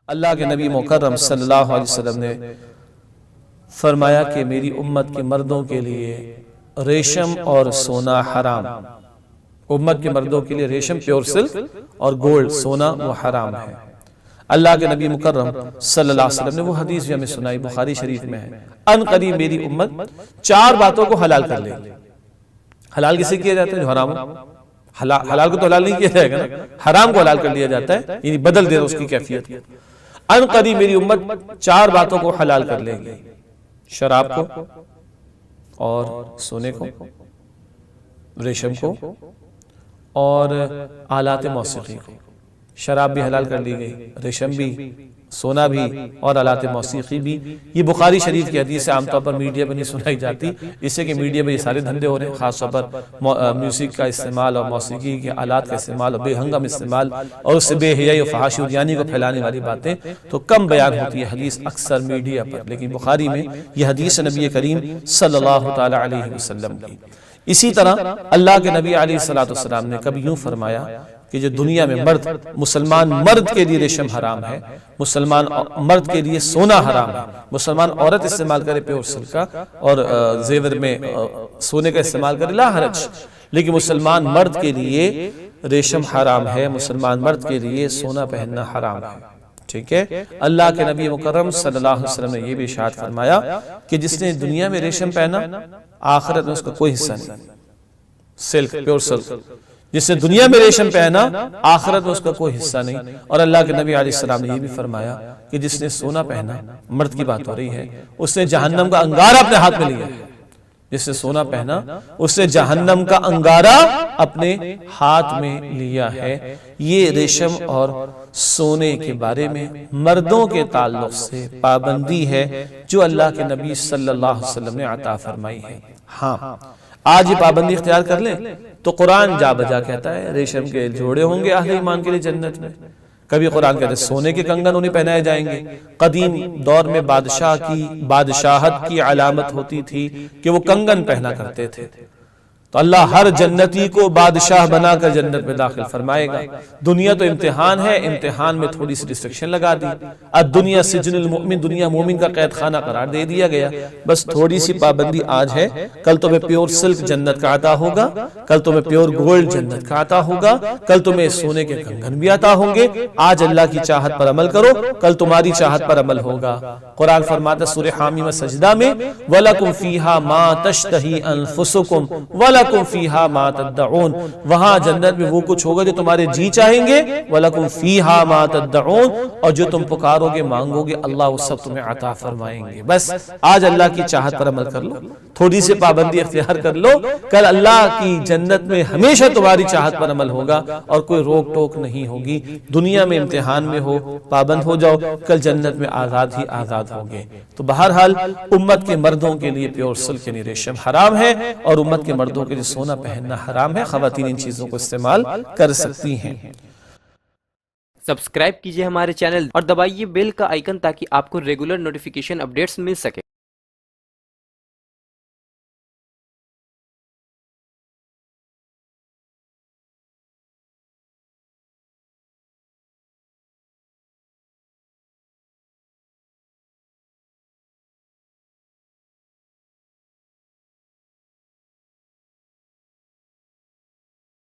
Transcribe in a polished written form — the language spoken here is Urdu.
اللہ کے نبی مکرم صلی اللہ علیہ وسلم نے فرمایا کہ میری امت کے مردوں کے لیے ریشم اور سونا حرام، امت کے مردوں کے لیے ریشم پیور سلک اور گولڈ سونا وہ حرام ہے۔ اللہ کے نبی مکرم صلی اللہ علیہ وسلم نے وہ حدیث بھی ہمیں سنائی، بخاری شریف میں ہے، ان قریب میری امت 4 باتوں کو حلال کر لے گی۔ حلال کسے کیا جاتا ہے؟ جو حرام ہو۔ حلال کو تو حلال نہیں کیا جائے گا نا، حرام کو حلال کر لیا جاتا ہے، یعنی بدل دے اس کی کیفیت کو۔ ان قریب میری امت 4 باتوں کو حلال کر لے گی، شراب کو اور سونے کو، ریشم کو اور آلات موسیقی کو۔ شراب بھی حلال کر لی گئی، ریشم بھی، سونا بھی اور آلات موسیقی بھی۔ یہ بخاری شریف کی حدیث عام طور پر میڈیا میں نہیں سنائی جاتی، اس سے کہ میڈیا میں یہ سارے دھندے ہو رہے ہیں، خاص طور پر میوزک کا استعمال اور موسیقی کے آلات کا استعمال اور بے ہنگم استعمال اور اس سے بے حیائی و فحاشی و دیانی کو پھیلانے والی باتیں تو کم بیان ہوتی ہے حدیث اکثر میڈیا پر، لیکن بخاری میں یہ حدیث نبی کریم صلی اللہ تعالی علیہ وسلم کی۔ اسی طرح اللہ کے نبی علیہ السلام نے کبھی یوں فرمایا کہ جو دنیا میں مرد، مسلمان مرد کے لیے ریشم حرام ہے، مسلمان مرد کے لیے سونا حرام ہے، مسلمان عورت استعمال کرے پیور سلک کا اور زیور میں سونے کا استعمال کرے لا حرج، لیکن مسلمان مرد کے لیے ریشم حرام ہے، مسلمان مرد کے لیے سونا پہننا حرام ہے، ٹھیک ہے۔ اللہ کے نبی مکرم صلی اللہ علیہ وسلم نے یہ بھی ارشاد فرمایا کہ جس نے دنیا میں ریشم پہنا آخرت میں اس کا کوئی حصہ نہیں، سلک پیور سلک، جس نے دنیا میں ریشم پہنا آخرت میں اس کا کوئی حصہ نہیں۔ اور اللہ کے نبی علیہ السلام نے یہ بھی فرمایا کہ جس نے سونا پہنا، مرد کی بات ہو رہی ہے، اس نے جہنم کا انگارہ اپنے ہاتھ میں لیا ہے۔ جس نے سونا پہنا اس نے جہنم کا انگارہ اپنے ہاتھ میں لیا ہے۔ یہ ریشم اور سونے کے بارے میں مردوں کے تعلق سے پابندی ہے جو اللہ کے نبی صلی اللہ علیہ وسلم نے عطا فرمائی ہے۔ ہاں آج یہ پابندی اختیار کر لیں تو قرآن جا بجا کہتا ہے ریشم کے جوڑے ہوں گے اہل ایمان کے لیے جنت میں، کبھی قرآن کہتا ہے سونے کے کنگن انہیں پہنائے جائیں گے۔ قدیم دور میں بادشاہ کی بادشاہت کی علامت ہوتی تھی کہ وہ کنگن پہنا کرتے تھے، تو اللہ ہر جنتی کو بادشاہ بنا کر جنت میں داخل فرمائے گا۔ دنیا تو امتحان ہے، امتحان میں تھوڑی سی ریسٹرکشن لگا دی، الدنیا سجن المؤمن، دنیا مومن کا قید خانہ قرار دے دیا گیا، بس تھوڑی سی پابندی آج ہے، کل تمہیں پیور سلک جنت کا عطا ہوگا، کل تمہیں پیور گولڈ جنت کا عطا ہوگا، کل تمہیں سونے کے کنگن بھی عطا ہوں گے۔ آج اللہ کی چاہت پر عمل کرو، کل تمہاری چاہت پر عمل ہوگا۔ قرآن فرماتا سورہ حامیم سجدہ میں وَلَكُمْ فِيهَا مَا تَشْتَهِي أَنفُسُكُمْ وَلَكُمْ فِيهَا مَا تَدَّعُونَ، وہاں جنت میں وہ کچھ ہوگا جو تمہارے جی چاہیں گے، وَلَكُمْ فِيهَا مَا تَدَّعُونَ، اور جو تم پکارو گے مانگو گے اللہ وہ سب تمہیں عطا فرمائیں گے۔ بس آج اللہ کی چاہت پر عمل کر لو، تھوڑی سی پابندی اختیار کر لو، کل اللہ کی جنت میں ہمیشہ تمہاری چاہت پر عمل ہوگا اور کوئی روک ٹوک نہیں ہوگی۔ دنیا میں امتحان میں ہو، پابند ہو جاؤ، کل جنت میں آزاد ہی آزاد ہوگے۔ تو بہرحال امت کے مردوں کے لیے پیور سلک یعنی ریشم حرام ہے اور امت کے مردوں کے لیے سونا پہننا حرام ہے، خواتین ان چیزوں کو استعمال کر سکتی ہیں۔ سبسکرائب کیجئے ہمارے چینل اور دبائیے بیل کا آئیکن تاکہ آپ کو ریگولر نوٹیفیکیشن اپڈیٹس مل سکے۔